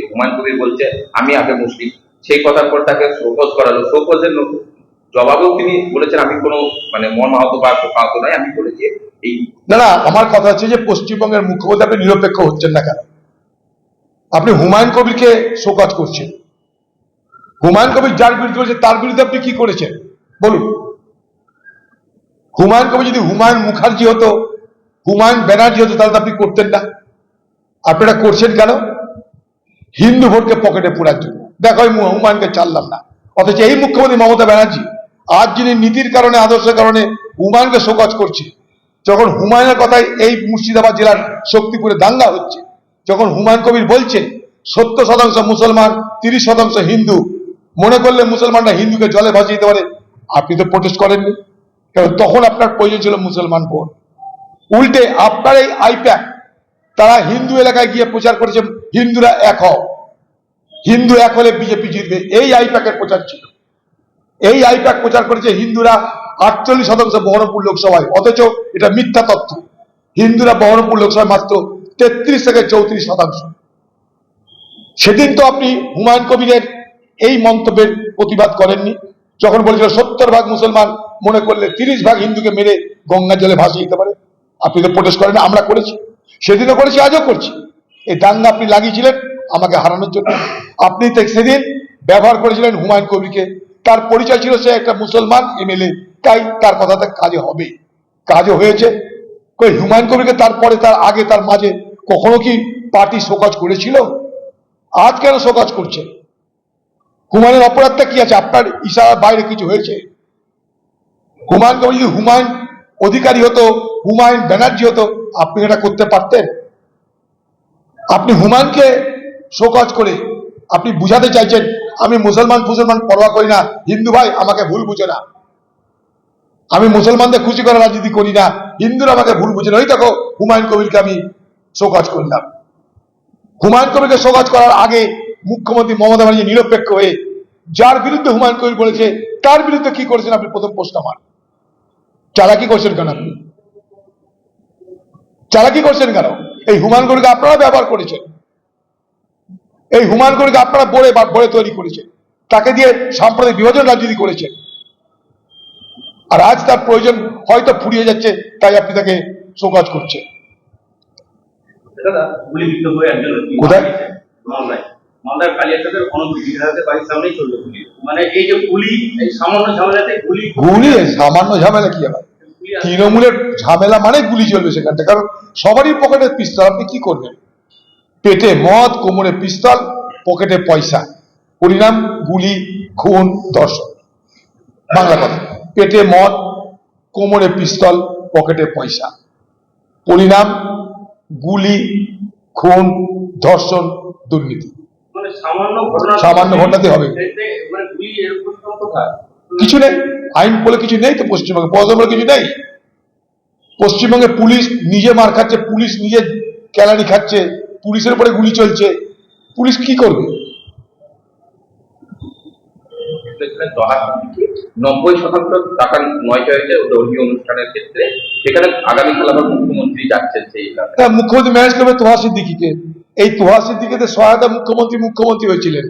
হুমায়ুন কবির বলছে আমি আগে মুসলিম, সেই কথার পর তাকে শোকজ করালো। শোকজের জবাবেও তিনি বলেছেন আমি কোনো মানে মর্মাহত বা শোকাহত নয়, আমি বলেছি এই। না না, আমার কথা হচ্ছে যে পশ্চিমবঙ্গের মুখ্যমন্ত্রী আপনি নিরপেক্ষ হচ্ছেন না কেন? আপনি হুমায়ুন কবিরকে শোকজ করছেন। হুমায়ুন কবির যার বিরুদ্ধে বলছে তার বিরুদ্ধে আপনি কি করেছেন বলুন? হুমায়ুন কবির যদি হুমায়ুন মুখার্জি হতো, হুমায়ুন ব্যানার্জি হতো, তাহলে আপনি করতেন না। আপনারা করছেন কেন? হিন্দু ভোটকে পকেটে পোড়ার জন্য। দেখো হুমায়ুনকে চাললাম না, অথচ এই মুখ্যমন্ত্রী মমতা ব্যানার্জি আজ যিনি নীতির কারণে আদর্শের কারণে হুমায়ুনকে শোকজ করছে, যখন হুমায়ুনের কথায় এই মুর্শিদাবাদ জেলার শক্তিপুরে দাঙ্গা হচ্ছে, যখন হুমায়ুন কবির বলছেন 70% মুসলমান 30% হিন্দু, মনে করলে মুসলমানরা হিন্দুকে জলে ভাসিয়ে দিতে পারে, আপনি তো প্রোটেস্ট করেননি, কারণ তখন আপনার প্রয়োজন ছিল মুসলমান ভোট। উল্টে আপনার এই আইপ্যাক তারা হিন্দু এলাকায় গিয়ে প্রচার করেছে হিন্দুরা এক হও, হিন্দু এক হলে বিজেপি জিতবে, এই আইপ্যাকের প্রচার ছিল। এই আইপ্যাক প্রচার করেছে হিন্দুরা 48% বহরমপুর লোকসভায়, অথচ এটা মিথ্যা তথ্য। হিন্দুরা বহরমপুর লোকসভায় মাত্র 33 থেকে 34%। সেদিন তো আপনি হুমায়ুন কবিরের এই মন্তব্যের প্রতিবাদ করেননি, যখন বলেছিল 70% মুসলমান মনে করলে 30% হিন্দুকে মেরে গঙ্গা জলে ভাসিয়ে দিতে পারে। আপনি তো প্রোটেস্ট করেন, আমরা করেছি, সেদিনও করেছি, আজও করছি। এই দাঙ্গা আপনি লাগিয়েছিলেন আমাকে হারানোর জন্য। আপনি সেদিন ব্যবহার করেছিলেন হুমায়ুন কবিরকে, তার পরিচয় ছিল সে একটা মুসলমান এমএলএ, তাই তার কথাতে কাজে হবে, কাজও হয়েছে। হুমায়ুন কবিরকে তারপরে তার আগে তার মাঝে কখনো কি পার্টি শোকজ করেছিল? আজ কেন শোকজ করছে? হুমায়ুনের অপরাধটা কি আছে? আপনার ইশারার বাইরে কিছু হয়েছে? হুমায়ুন কবির যদি হুমায়ুন অধিকারী হতো, হুমায়ুন ব্যানার্জি হতো, আপনি এটা করতে পারতেন? আপনি হুমায়ুনকে শোকজ করে আপনি বুঝাতে চাইছেন আমি মুসলমান পরোয়া করি না, হিন্দু ভাই আমাকে ভুল বুঝে না, আমি মুসলমানদের খুশি করার রাজনীতি করি না, হিন্দুরা আমাকে ভুল বুঝে না। ওই দেখো হুমায়ুন কবিরকে আমি শোকজ করলাম। হুমায়ুন কবিরকে শোকজ করার আগে মুখ্যমন্ত্রী মমতা ব্যানার্জি নিরপেক্ষ হয়ে যার বিরুদ্ধে হুমায়ুন কবির বলেছে তার বিরুদ্ধে কি করেছেন আপনি? প্রথম প্রশ্ন আমার, চালাকি করছেন কেন আপনি? চালাকি করছেন কেন? এই হুমায়ুন কবিরকে আপনারা ব্যবহার করেছেন, এই হুমায়ুন কবিরকে আপনারা বড়ে তৈরি করেছেন, তাকে দিয়ে সাম্প্রদায়িক বিভাজন রাজনীতি করেছেন। আর আজ তার প্রয়োজন হয়তো ফুরিয়ে যাচ্ছে, তাই আপনি তাকে শোকজ করছেন। কোথায়? মালদার কালিয়াচকের বাড়ির সামনেই চললো গুলি। মানে এই যে গুলি, এই সামান্য ঝামেলাতে গুলি, সামান্য ঝামেলা কি হবে? তৃণমূলের ঝামেলা মানে গুলি চলবে সেখানটা, কারণ সবারই পকেটে পিস্তল। আপনি কি করবেন? পেটে মদ, কোমরে পিস্তল, পকেটে পয়সা, পরিণাম গুলি, খুন, ধর্ষণ। বাংলা কথা, পেটে মদ, কোমরে পিস্তল, পকেটে পয়সা, পরিণাম গুলি, খুন, ধর্ষণ, দুর্নীতি। সামান্য ঘটনাতে হবে কিছু নেই, আইন বলে কিছু নেই তো পশ্চিমবঙ্গে, পদ বলে কিছু নেই। পশ্চিমবঙ্গে পুলিশ নিজে মার খাচ্ছে, পুলিশ নিজে কেলানি খাচ্ছে, পুলিশের উপরে গুলি চলছে, পুলিশ কি করবে? 90% টাকা নয় হয়েছে ধর্মীয় অনুষ্ঠানের ক্ষেত্রে, সেখানে আগামীকাল আবার মুখ্যমন্ত্রী যাচ্ছেন সেই এলাকায়। মুখ্যমন্ত্রী ম্যানেজ করবে তোহা সিদ্দিকিকে। এই তোহা সিদ্দিকিতে সহায়তা মুখ্যমন্ত্রী হয়েছিলেন।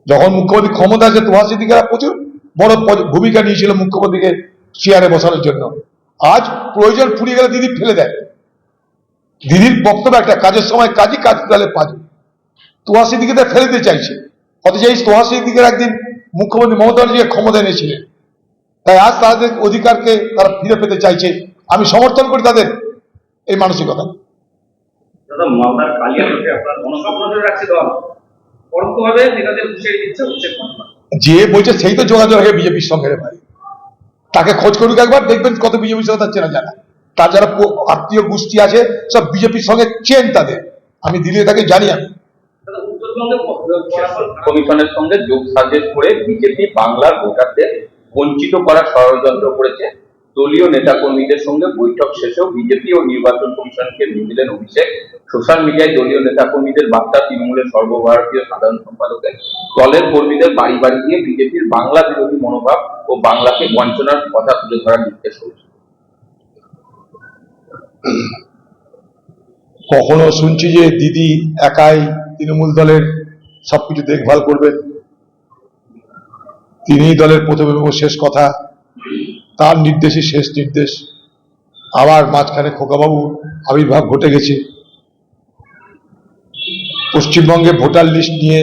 যখন মুখ্যমন্ত্রী ক্ষমতা আছে, তোহা সিদ্দিকিরা প্রচুর বড় ভূমিকা নিয়েছিল মুখ্যমন্ত্রীকে চেয়ারে বসানোর জন্য। আজ প্রয়োজন ফুরিয়ে গেলে দিদি ফেলে দেয়। দিদির বক্তব্য একটা, কাজের সময় কাজই, কাজ গেলে পাজে। তোহা সিদ্দিকিতে ফেলে দিতে চাইছে, অথচ এই তোহা সিদ্দিকের একদিন মুখ্যমন্ত্রী মমতা ব্যানার্জি ক্ষমতা এনেছিলেন, তাই আজ তাদের অধিকারকে তারা ফিরে পেতে চাইছে। আমি সমর্থন করি তাদের এই মানসিকতা। মালদার কালিয়াচকে আপনার নজর রাখছে দল, পরোক্ষভাবে নেতাদের হুঁশিয়ারি দিচ্ছে, যে বলছে সেই তো যোগাযোগ রাখে বিজেপির সঙ্গে রে ভাই, তাকে খোঁজ করুক একবার, দেখবেন কত বিজেপির সঙ্গে তার চেনা জানা। তার যারা আত্মীয় গোষ্ঠী আছে সব বিজেপির সঙ্গে চেন তাদের, আমি দিলে তাকে জানি। আমি কমিশনের সঙ্গে যোগ সাজেশ করে বিজেপি বাংলার ভোটারদের বঞ্চিত করার ষড়যন্ত্র করেছে। দলীয় নেতা কর্মীদের সঙ্গে বৈঠক শেষেও বিজেপি ও নির্বাচন কমিশনকে দিলেন অভিষেক। সোশ্যাল মিডিয়ায় দলীয় নেতা কর্মীদের বার্তা তৃণমূলের সর্বভারতীয় সাধারণ সম্পাদকের দলের কর্মীদের বাড়ি বাড়ি গিয়ে বিজেপির বাংলা বিরোধী মনোভাব ও বাংলাকে বঞ্চনার কথা তুলে ধরার নির্দেশ করেছে। কখনো শুনছি যে দিদি একাই তৃণমূল দলের সবকিছু দেখভাল করবেন, তিনিই দলের প্রথম এবং শেষ কথা, তার নির্দেশই শেষ নির্দেশ। আবার মাঝখানে খোকাবাবু আবির্ভাব ঘটে গেছে। পশ্চিমবঙ্গে ভোটার লিস্ট নিয়ে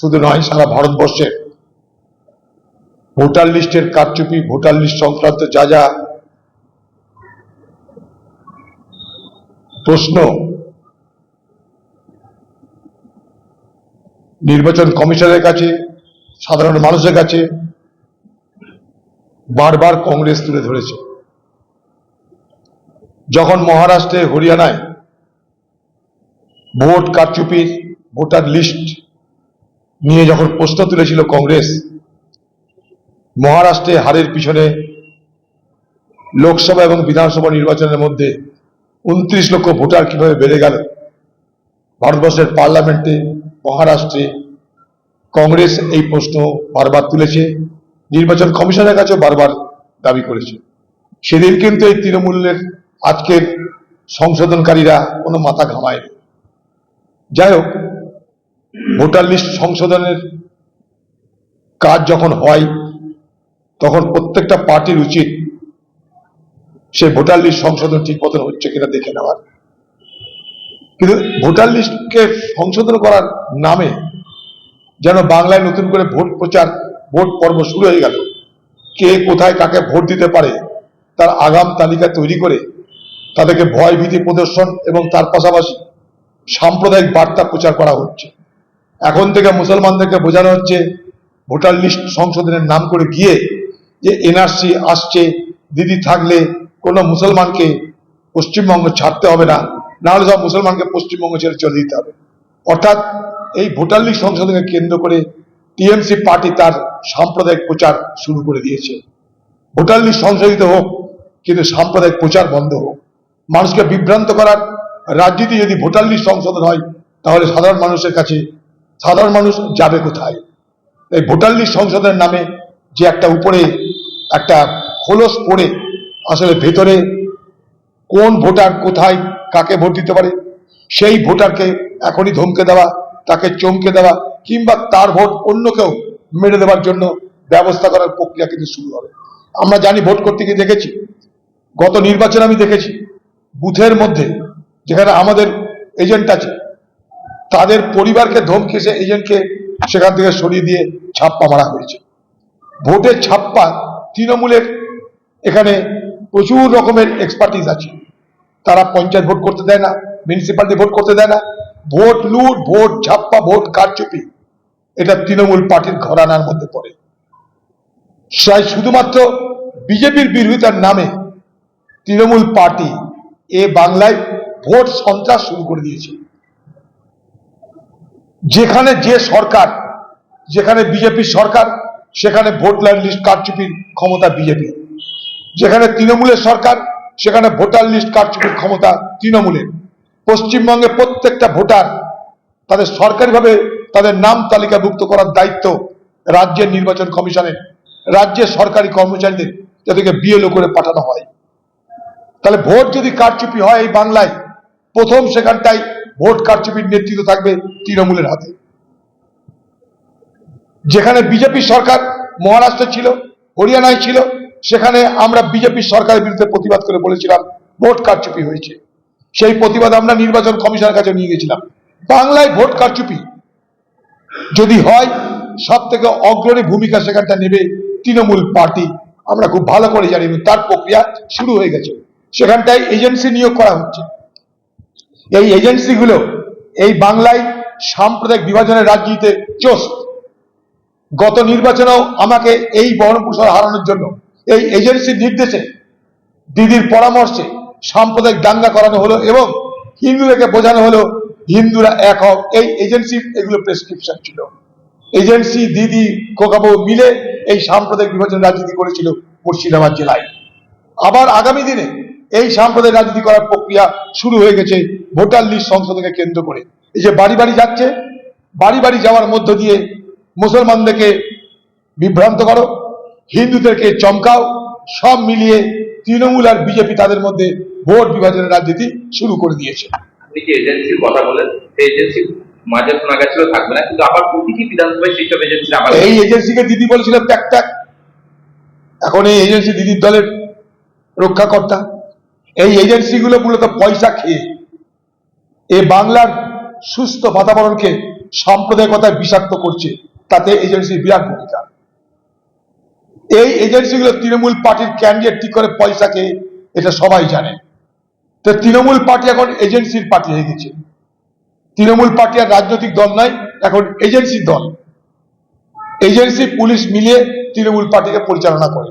শুধু নয়, সারা ভারতবর্ষের ভোটার লিস্টের কারচুপি, ভোটার লিস্ট সংক্রান্ত যা যা প্রশ্ন নির্বাচন কমিশনের কাছে, সাধারণ মানুষের কাছে বারবার কংগ্রেস তুলে ধরেছে। যখন মহারাষ্ট্রে, হরিয়ানায় ভোট কারচুপির, ভোটার লিস্ট নিয়ে যখন প্রশ্ন তুলেছিল কংগ্রেস, মহারাষ্ট্রে হারের পিছনে লোকসভা এবং বিধানসভা নির্বাচনের মধ্যে 29 লক্ষ ভোটার কিভাবে বেড়ে গেল, ভারতবর্ষের পার্লামেন্টে, মহারাষ্ট্রে কংগ্রেস এই প্রশ্ন বারবার তুলেছে, নির্বাচন কমিশনের কাছেও বারবার দাবি করেছে। সেদিন কিন্তু এই তৃণমূলের আজকের সংশোধনকারীরা কোনো মাথা ঘামায়নি। যাই হোক, ভোটার লিস্ট সংশোধনের কাজ যখন হয় তখন প্রত্যেকটা পার্টির উচিত সে ভোটার লিস্ট সংশোধন ঠিক মতন হচ্ছে কিনা দেখে নেওয়ার। কিন্তু ভোটার লিস্টকে সংশোধন করার নামে যেন বাংলায় নতুন করে ভোট প্রচার, ভোট পর্ব শুরু হয়ে গেল। কে কোথায় কাকে ভোট দিতে পারে তার আগাম তালিকা তৈরি করে তাদেরকে ভয় ভীতি প্রদর্শন এবং তার পাশাপাশি সাম্প্রদায়িক বার্তা প্রচার করা হচ্ছে। এখন থেকে মুসলমানদেরকে বোঝানো হচ্ছে ভোটার লিস্ট সংশোধনের নাম করে গিয়ে যে এনআরসি আসছে, দিদি থাকলে কোনো মুসলমানকে পশ্চিমবঙ্গ ছাড়তে হবে না, নাহলে সব মুসলমানকে পশ্চিমবঙ্গ ছেড়ে চলে দিতে হবে। অর্থাৎ এই ভোটার লিস্ট সংশোধনকে কেন্দ্র করে টিএমসি পার্টি তার সাম্প্রদায়িক প্রচার শুরু করে দিয়েছে। ভোটার লিস্ট সংশোধিত হোক, কিন্তু সাম্প্রদায়িক প্রচার বন্ধ হোক। মানুষকে বিভ্রান্ত করার রাজনীতি যদি ভোটার লিস্ট সংশোধন হয়, তাহলে সাধারণ মানুষের কাছে সাধারণ মানুষ যাবে কোথায়? এই ভোটার লিস্ট সংশোধনের নামে যে একটা উপরে একটা খোলস পড়ে, আসলে ভেতরে কোন ভোটার কোথায় কাকে ভোট দিতে পারে সেই ভোটারকে এখনই ধমকে দেওয়া, তাকে চমকে দেওয়া, কিংবা তার ভোট অন্য কেউ মেরে দেওয়ার জন্য ব্যবস্থা করার প্রক্রিয়া কিন্তু শুরু হবে। আমরা জানি, ভোট করতে গিয়ে দেখেছি, গত নির্বাচনে আমি দেখেছি বুথের মধ্যে যেখানে আমাদের এজেন্ট আছে তাদের পরিবারকে ধমকে সে এজেন্টকে সেখান থেকে সরিয়ে দিয়ে ছাপ্পা মারা হয়েছে। ভোটের ছাপ্পা, তৃণমূলের এখানে প্রচুর রকমের এক্সপার্টিস আছে, তারা পঞ্চায়েত ভোট করতে দেয় না, মিউনিসিপ্যালিটি ভোট করতে দেয় না, ভোট লুট, ভোট ছাপ্পা, ভোট কারচুপি, এটা তৃণমূল পার্টির ঘরানার মধ্যে পড়ে। শুধুমাত্র বিজেপির বিরোধিতার নামে তৃণমূল পার্টি এ বাংলায় ভোট সন্ত্রাস শুরু করে দিয়েছে। যেখানে যে সরকার, যেখানে বিজেপির সরকার, সেখানে ভোটার লিস্ট কারচুপির ক্ষমতা বিজেপি। যেখানে তৃণমূলের সরকার, সেখানে ভোটার লিস্ট কারচুপির ক্ষমতা তৃণমূলের। পশ্চিমবঙ্গে প্রত্যেকটা ভোটার তাদের সরকারিভাবে তাদের নাম তালিকাভুক্ত করার দায়িত্ব রাজ্যের নির্বাচন কমিশনের, রাজ্যের সরকারি কর্মচারীদের, যাদেরকে বিএলও করে পাঠানো হয়। তাহলে ভোট যদি কারচুপি হয় এই বাংলায়, প্রথম সেখানটাই ভোট কারচুপির নেতৃত্ব থাকবে তৃণমূলের হাতে। যেখানে বিজেপি সরকার মহারাষ্ট্রে ছিল, হরিয়ানায় ছিল, সেখানে আমরা বিজেপি সরকারের বিরুদ্ধে প্রতিবাদ করে বলেছিলাম ভোট কারচুপি হয়েছে। সেই প্রতিবাদ আমরা নির্বাচন কমিশনের কাছে নিয়ে গেছিলাম। বাংলায় ভোট কারচুপি যদি হয়, সব থেকে অগ্রণী ভূমিকা সেখানটা নেবে তৃণমূল পার্টি। আমরা খুব ভালো করে জানি, তার প্রক্রিয়া শুরু হয়ে গেছে। সেখানটায় এজেন্সি নিয়োগ করা হচ্ছে। এই এজেন্সিগুলো এই বাংলায় সাম্প্রদায়িক বিভাজনের রাজনীতিতে চোস্ত। গত নির্বাচনেও আমাকে এই বহরমপুর হারানোর জন্য এই এজেন্সির নির্দেশে, দিদির পরামর্শে সাম্প্রদায়িক দাঙ্গা করানো হলো এবং হিন্দুদেরকে বোঝানো হলো হিন্দুরা এক হোক। এই এজেন্সির এগুলো প্রেসক্রিপশন ছিল। এজেন্সি, দিদি, খোকাবাবু মিলে এই সাম্প্রদায়িক বিভাজন রাজনীতি করেছিল মুর্শিদাবাদ জেলায়। আবার আগামী দিনে এই সাম্প্রদায়িক রাজনীতি করার প্রক্রিয়া শুরু হয়ে গেছে ভোটার লিস্ট সংশোধনকে কেন্দ্র করে। এই যে বাড়ি বাড়ি যাচ্ছে, বাড়ি বাড়ি যাওয়ার মধ্য দিয়ে মুসলমানদেরকে বিভ্রান্ত করো, হিন্দুদেরকে চমকাও, সব মিলিয়ে তৃণমূল আর বিজেপি তাদের মধ্যে ভোট বিভাজনের রাজনীতি শুরু করে দিয়েছে। আপনি যে এজেন্সির কথা বলেন সেই এজেন্সি মাঝে শোনা গেছিল থাকবে না, কিন্তু আবার প্রতিটি বিধানসভায় সেই সব এজেন্সি আবার এই এজেন্সিকে দিদি বলেছিল ত্যাগ ত্যাগ, এখন এই এজেন্সি দিদির দলের রক্ষাকর্তা। এই এজেন্সিগুলো মূলত পয়সা খেয়ে এ বাংলার সুস্থ বাতাবরণকে সাম্প্রদায়িকতায় বিষাক্ত করছে, তাতে এজেন্সির বিরাট ভূমিকা। এই এজেন্সিগুলো তৃণমূল পার্টির ক্যান্ডিডেট ঠিক করে পয়সা খেয়ে, এটা সবাই জানে। তো তৃণমূল পার্টি এখন এজেন্সির পার্টি হয়ে গেছে। তৃণমূল পার্টি আর রাজনৈতিক দল নয়, এখন এজেন্সির দল। এজেন্সি পুলিশ মিলিয়ে তৃণমূল পার্টিকে পরিচালনা করে।